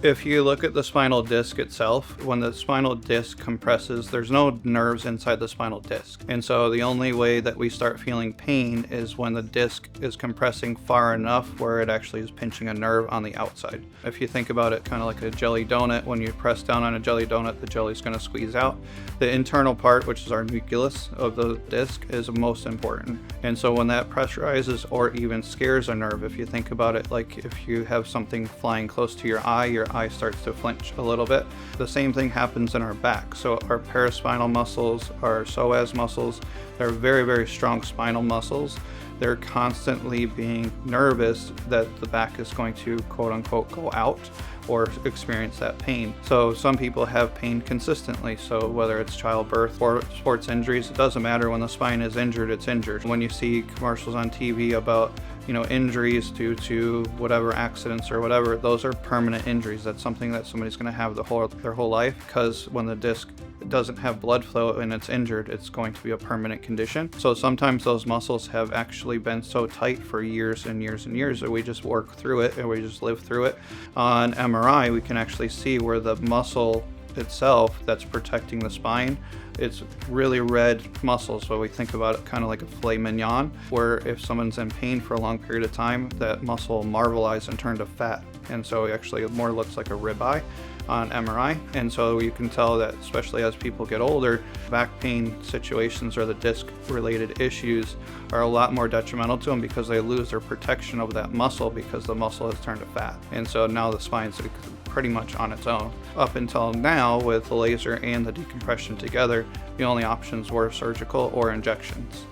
If you look at the spinal disc itself, when the spinal disc compresses, there's no nerves inside the spinal disc. And so the only way that we start feeling pain is when the disc is compressing far enough where it actually is pinching a nerve on the outside. If you think about it kind of like a jelly donut, when you press down on a jelly donut, the jelly is going to squeeze out. The internal part, which is our nucleus of the disc, is most important. And so when that pressurizes or even scares a nerve, if you think about it like if you have something flying close to your eye starts to flinch a little bit. The same thing happens in our back. So our paraspinal muscles, our psoas muscles, they're very, very strong spinal muscles. They're constantly being nervous that the back is going to quote unquote go out or experience that pain. So some people have pain consistently. So whether it's childbirth or sports injuries, it doesn't matter. When the spine is injured, it's injured. When you see commercials on TV about injuries due to whatever accidents or whatever, those are permanent injuries. That's something that somebody's going to have their whole life, because when the disc doesn't have blood flow and it's injured, it's going to be a permanent condition. So sometimes those muscles have actually been so tight for years and years and years that we just work through it and we just live through it. On MRI, we can actually see where the muscle itself that's protecting the spine, it's really red muscles. So we think about it kind of like a filet mignon, where if someone's in pain for a long period of time, that muscle will marbleize and turn to fat. And so actually it more looks like a ribeye on MRI. And so you can tell that, especially as people get older, back pain situations or the disc related issues are a lot more detrimental to them, because they lose their protection of that muscle because the muscle has turned to fat. And so now the spine's pretty much on its own. Up until now, with the laser and the decompression together, the only options were surgical or injections.